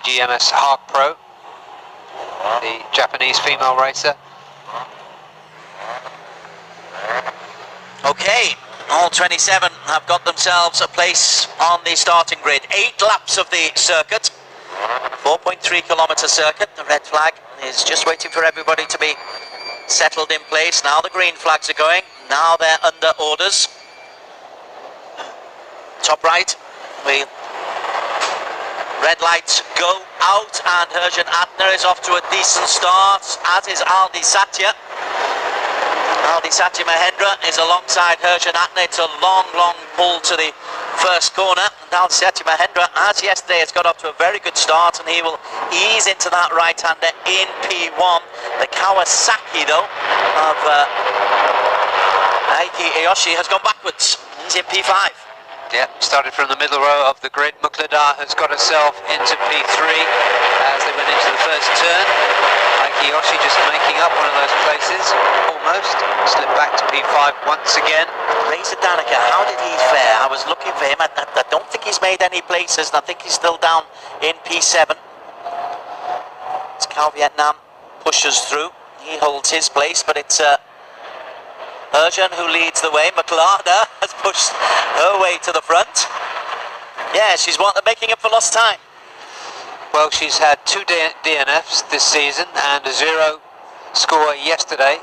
GMS Hark Pro, the Japanese female racer. Okay, all 27 have got themselves a place on the starting grid. 8 laps of the circuit, 4.3 kilometre circuit. The red flag is just waiting for everybody to be settled in place. Now the green flags are going, now they're under orders. Top right, red lights go out, and Herjun AF is off to a decent start, as is Aldi Satya. Aldi Satya Mahendra is alongside Herjun AF. It's a long pull to the first corner. And Aldi Satya Mahendra, as yesterday, has got off to a very good start, and he will ease into that right-hander in P1. The Kawasaki, though, of Aiki Ayoshi has gone backwards. He's in P5. Yeah, started from the middle row of the grid. Muklada has got herself into P3 as they went into the first turn. Aiki just making up one of those places, almost. Slipped back to P5 once again. Reza Danica, how did he fare? I was looking for him. I don't think he's made any places, and I think he's still down in P7. It's Cal Vietnam pushes through. He holds his place, but it's Herjun who leads the way. Muklada has pushed her way to the front. Yeah, she's making up for lost time. Well, she's had 2 DNFs this season and a 0 score yesterday,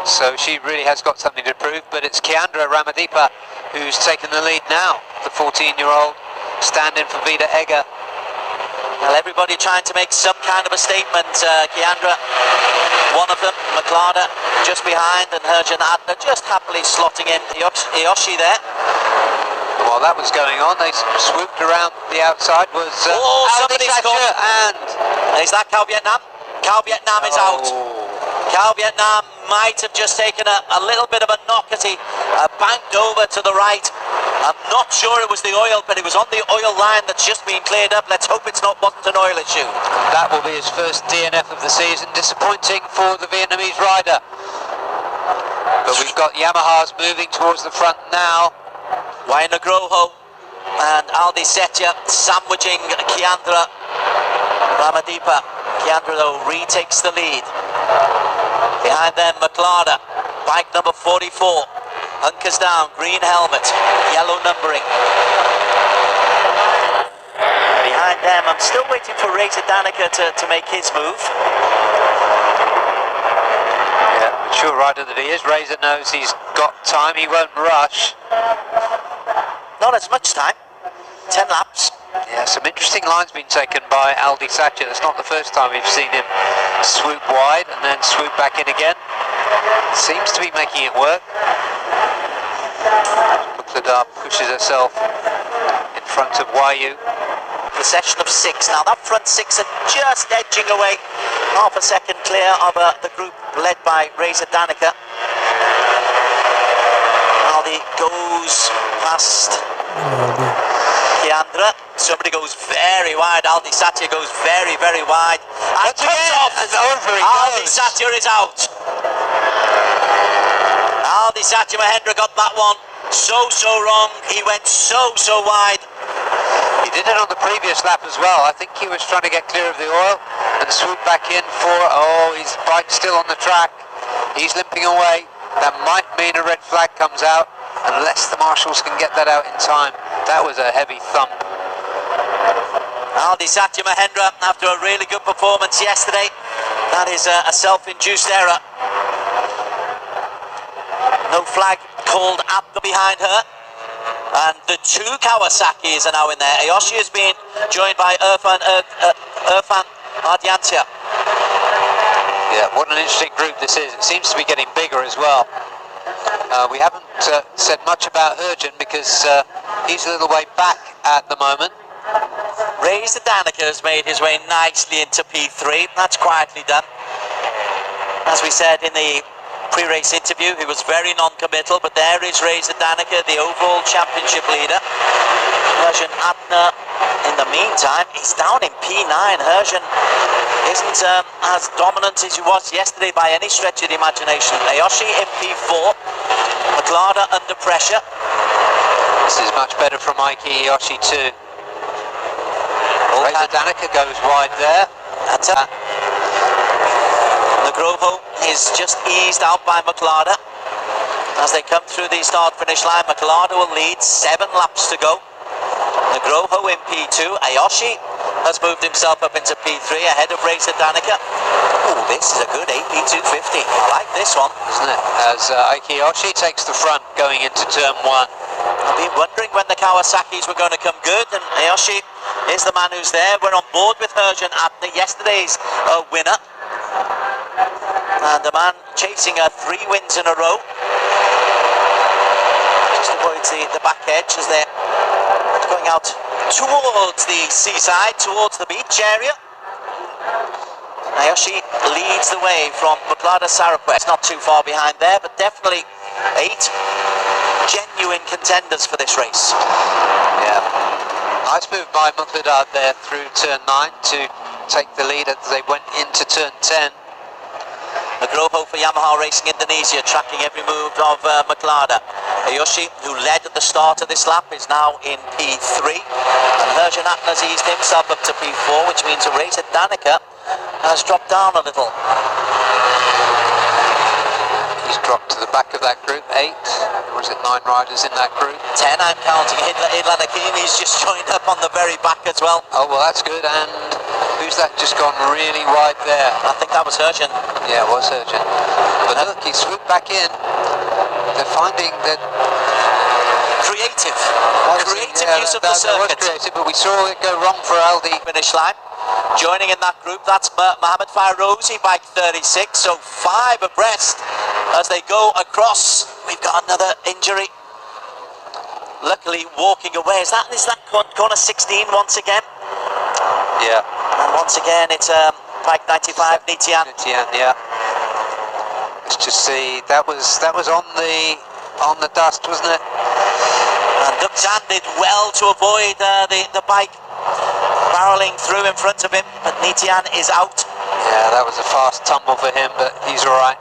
so she really has got something to prove. But it's Kiandra Ramadipa who's taken the lead now, the 14-year-old stand-in for Vida Egger. Well, everybody trying to make some kind of a statement. Kiandra, one of them. Muklada just behind, and Herjun AF just happily slotting in. Ayoshi there. While that was going on, they swooped around the outside. Was somebody's scored. And is that Cal Vietnam? Cal Vietnam is out. Cal Vietnam might have just taken a little bit of a knock as he banked over to the right. I'm not sure it was the oil, but it was on the oil line that's just been cleared up. Let's hope it's not wasn't an oil issue. That will be his first DNF of the season. Disappointing for the Vietnamese rider. But we've got Yamahas moving towards the front now. Waina Groho and Aldi Setya sandwiching Kiandra Ramadipa. Kiandra, though, retakes the lead. Behind them, Muklada, bike number 44. Hunkers down, green helmet, yellow numbering. Behind them, I'm still waiting for Reza Danica to make his move. Yeah, mature rider that he is. Reza knows he's got time, he won't rush. Not as much time, 10 laps. Yeah, some interesting lines being taken by Aldi Satya. That's not the first time we've seen him swoop wide and then swoop back in again. Seems to be making it work. Muklada pushes herself in front of Wayu. Procession of 6 now. That front 6 are just edging away, half a second clear of the group led by Reza Danica. Aldi goes past Kiandra. Somebody goes very wide. Aldi Satya goes very wide. And cuts off. And over he Aldi goes. Satya is out. Aldi Satya Mahendra got that one so wrong. He went so wide. He did it on the previous lap as well. I think he was trying to get clear of the oil and swoop back in for, his bike's still on the track. He's limping away. That might mean a red flag comes out unless the marshals can get that out in time. That was a heavy thump. Aldi Satya Mahendra, after a really good performance yesterday, that is a self-induced error. No flag called at the behind her. And the 2 Kawasaki's are now in there. Ayoshi has been joined by Irfan Ardiansyah. Yeah, what an interesting group this is. It seems to be getting bigger as well. We haven't said much about Herjun because he's a little way back at the moment. Reza Danica has made his way nicely into P3. That's quietly done. As we said in the pre-race interview, he was very non-committal, but there is Reza Danica, the overall championship leader. Herjun AF, in the meantime, he's down in P9. Herjun isn't as dominant as he was yesterday by any stretch of the imagination. Ayoshi in P4, Muklada under pressure. This is much better from Aiki Ayoshi too. Reza Danica goes wide there. That's it. Nugroho is just eased out by McLeod. As they come through the start-finish line, McLeod will lead, 7 laps to go. Nugroho in P2. Ayoshi has moved himself up into P3 ahead of Reza Danica. Oh, this is a good AP250. I like this one. Isn't it? As Ayoshi takes the front going into turn 1. I've been wondering when the Kawasaki's were going to come good, and Ayoshi is the man who's there. We're on board with Herjun AF, yesterday's winner. And the man chasing 3 wins in a row. Just avoids the back edge as they're going out towards the seaside, towards the beach area. Ayoshi leads the way from Muklada Sarapwest. Not too far behind there, but definitely 8 genuine contenders for this race. Yeah. Nice move by Muklada there through turn 9 to take the lead as they went into turn 10. Nugroho for Yamaha Racing Indonesia, tracking every move of McLeod. Ayoshi, who led at the start of this lap, is now in P3. And Herjun AF has eased himself up to P4, which means Reza Danica has dropped down a little. He's dropped to the back of that group, 8. Or is it 9 riders in that group? 10, I'm counting. Idlan Hakimi's just joined up on the very back as well. Oh, well, that's good. And who's that just gone really wide there? I think that was Herjun. Yeah, it was Herjun. But look, he swooped back in. They're finding that... Creative use of the that circuit. was creative, but we saw it go wrong for Aldi. Finish line. Joining in that group, that's Mohamed Fairozi, bike 36, so 5 abreast as they go across. We've got another injury. Luckily, walking away. Is that corner 16 once again? Yeah. And once again, it's bike 95, Nitian. Nitian, yeah. Let's just see. That was on the dust, wasn't it? And Dukjan did well to avoid the bike barreling through in front of him, but Nitian is out. Yeah, that was a fast tumble for him, but he's all right.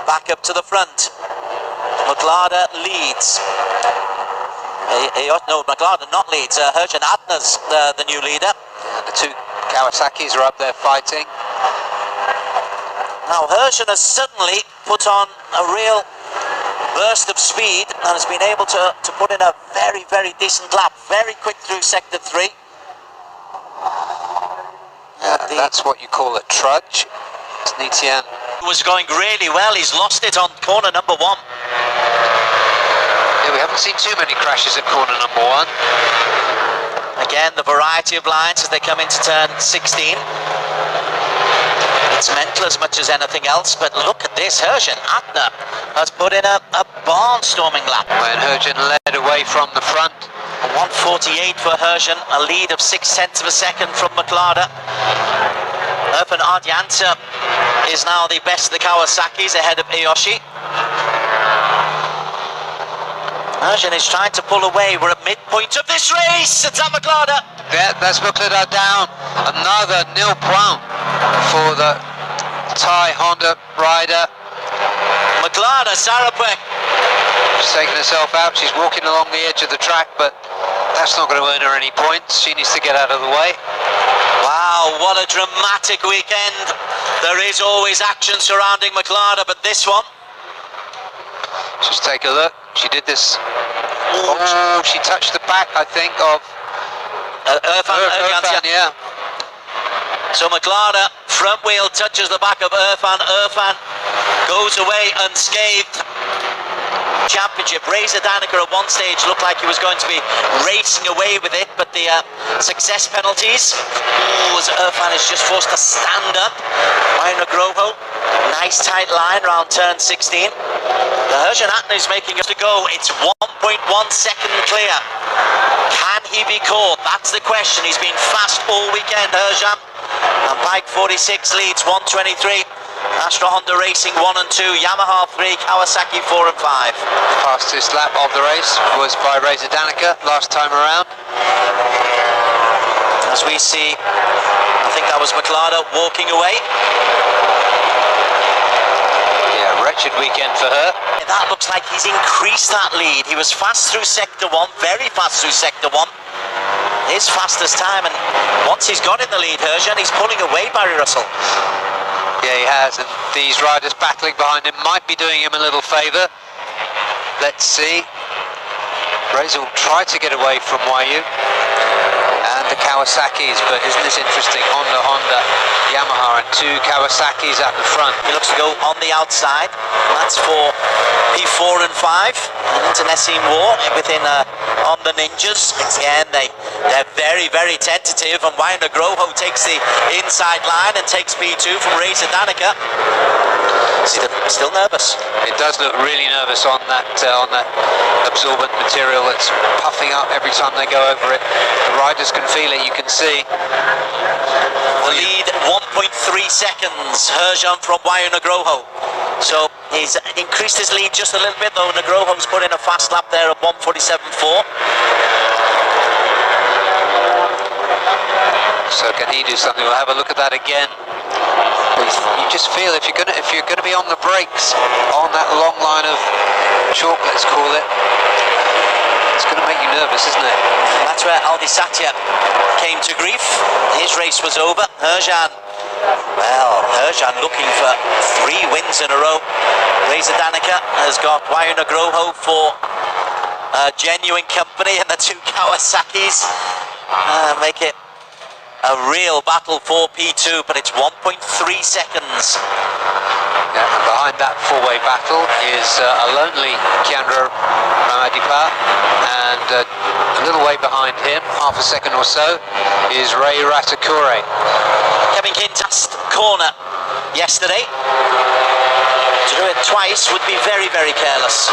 Back up to the front. McLeod leads. No, McLeod not leads. Herjun Adner's the new leader. Yeah, the 2 Kawasaki's are up there fighting. Now Herjun has suddenly put on a real burst of speed and has been able to put in a very, very decent lap. Very quick through sector 3. That's what you call a trudge. Nitian was going really well. He's lost it on corner number 1. Yeah, we haven't seen too many crashes at corner number 1. Again, the variety of lines as they come into turn 16. It's mental as much as anything else, but look at this. Herjun Adner has put in a barnstorming lap. When Herjun led away from the front. 1:48 for Herjun, a lead of 0.6 of a second from McLeod. Irfan Ardiansyah is now the best of the Kawasaki's ahead of Ayoshi. Herjun is trying to pull away. We're at midpoint of this race. It's at McLeod. Yeah, that's McLeod down. Another nil point for the Thai Honda rider. McLeod, Sarapwek. She's taking herself out. She's walking along the edge of the track, but that's not going to earn her any points. She needs to get out of the way. Wow, what a dramatic weekend. There is always action surrounding McLeod, but this one. Just take a look. She did this. Oh, she touched the back, I think, of Irfan, yeah. So McLeod, front wheel touches the back of Irfan. Irfan goes away unscathed. Championship. Reza Danica at one stage looked like he was going to be racing away with it, but the success penalties. As Irfan is just forced to stand up by Nugroho. Nice tight line around turn 16. The Herjun Adner is making us to go. It's 1.1 second clear. Can he be caught? That's the question. He's been fast all weekend, Herjun. And bike 46 leads 1:23. Astra Honda Racing 1 and 2, Yamaha 3, Kawasaki 4 and 5. Fastest lap of the race was by Reza Danica last time around. As we see, I think that was McLeod walking away. Yeah, wretched weekend for her. That looks like he's increased that lead. He was fast through sector 1, very fast through sector 1. his fastest time, and once he's got in the lead, Herjun, he's pulling away Barry Russell. Yeah, he has, and these riders battling behind him might be doing him a little favour. Let's see. Reza will try to get away from Wayu and the Kawasaki's, but isn't this interesting? Honda, Yamaha, and two Kawasaki's at the front. He looks to go on the outside, and that's for P4 and 5, an internecine war within on the Ninjas. Again, they're very, very tentative, and Wayu Groho takes the inside line and takes P2 from Reza Danica. Still nervous. It does look really nervous on that absorbent material that's puffing up every time they go over it. The riders can feel it, you can see. The lead 1.3 seconds, Herjun from Wayu Groho. So he's increased his lead just a little bit, though. Groho's put in a fast lap there of 1:47.4. So can he do something? We'll have a look at that again. You just feel if you're gonna be on the brakes on that long line of chalk, let's call it, it's gonna make you nervous, isn't it? That's where Aldi Satya came to grief. His race was over. Herjun looking for 3 wins in a row. Reza Danica has got Wayu Groho for genuine company, and the two Kawasaki's make it a real battle for P2, but it's 1.3 seconds. Yeah, and behind that four-way battle is a lonely Kiandra Ramadipa, and a little way behind him, half a second or so, is Ray Ratakure. Kevin Kintas corner yesterday. To do it twice would be very, very careless.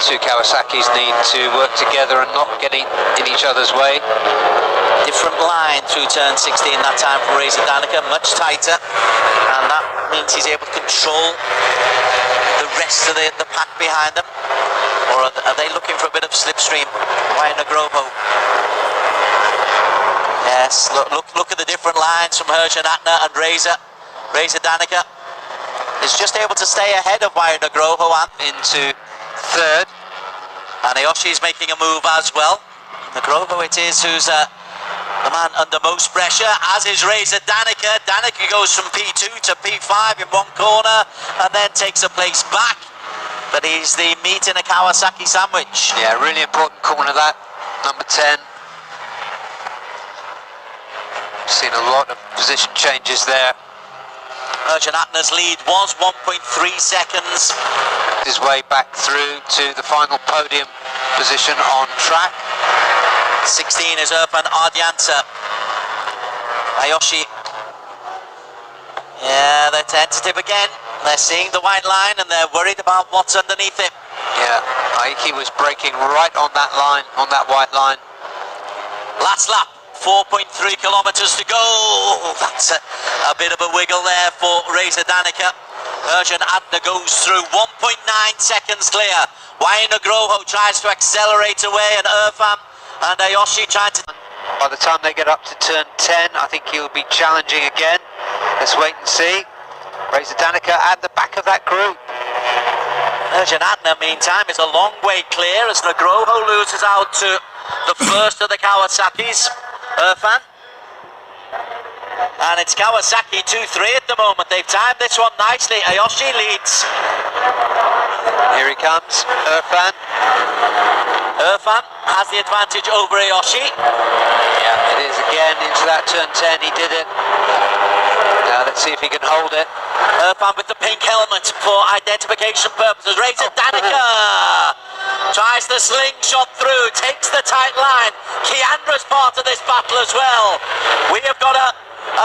The two Kawasaki's need to work together and not get in each other's way. Different line through turn 16 that time for Reza Danica, much tighter, and that means he's able to control the rest of the pack behind them. Or are they looking for a bit of slipstream? Wayu Groho. Yes, look at the different lines from Herjun and Reza. Reza Danica is just able to stay ahead of Wayu Groho and into third. And Ayoshi's making a move as well. Groho it is who's the man under most pressure, as is Reza Danica. Danica goes from P2 to P5 in one corner and then takes a place back. But he's the meat in a Kawasaki sandwich. Yeah, really important corner that, number 10. Seen a lot of position changes there. Herjun lead was 1.3 seconds. His way back through to the final podium position on track. 16 is Irfan Ardiansyah. Ayoshi. Yeah, they're tentative again. They're seeing the white line and they're worried about what's underneath it. Yeah, Aiki was braking right on that line, on that white line. Last lap. 4.3 kilometers to go. That's a bit of a wiggle there for Reza Danica. Herjun goes through 1.9 seconds clear. Wayu Groho tries to accelerate away, and Irfan and Ayoshi trying to... By the time they get up to turn 10, I think he'll be challenging again. Let's wait and see. Reza Danica at the back of that group. Herjun meantime, is a long way clear as Groho loses out to the first of the Kawasaki's. Irfan, and it's Kawasaki 2-3 at the moment. They've timed this one nicely. Ayoshi leads. Here he comes, Irfan. Irfan has the advantage over Ayoshi. Yeah, it is again into that turn 10. He did it. Now let's see if he can hold it. Irfan with the pink helmet for identification purposes. Reza Danica tries the slingshot through, takes the tight line. Kiandra's part of this battle as well. We have got a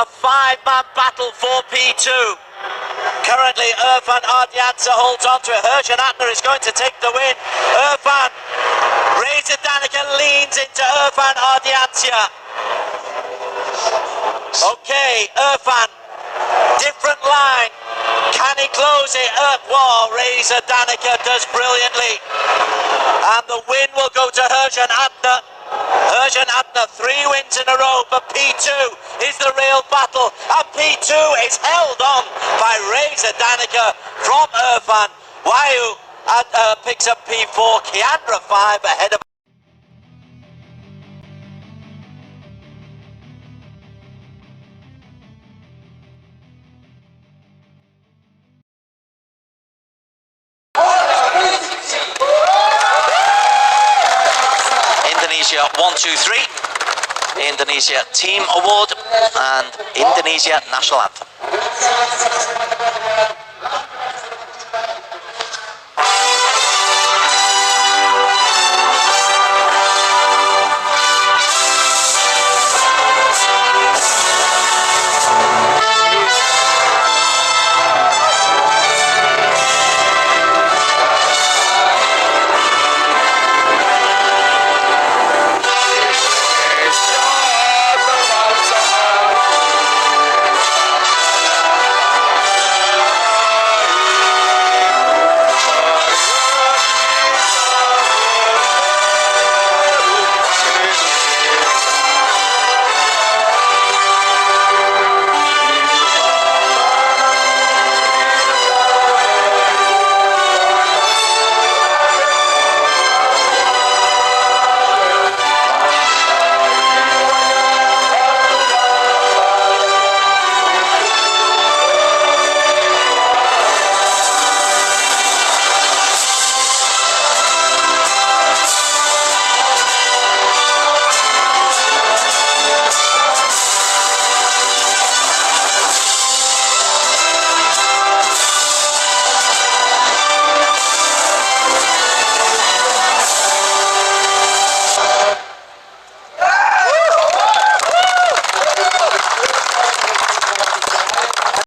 5-man battle for P2. Currently, Irfan Ardiansyah holds on to it. Herjun is going to take the win. Irfan, Reza Danica leans into Irfan Ardiansyah. Okay, Irfan, different line. Can he close it up? Wow, Reza Danica does brilliantly. And the win will go to Herjun Adna. Herjun Adna, 3 wins in a row, but P2 is the real battle. And P2 is held on by Reza Danica from Irfan. Wayu picks up P4, Kiandra 5 ahead of Indonesia 1, 2, 3, Indonesia Team Award and Indonesia National Anthem.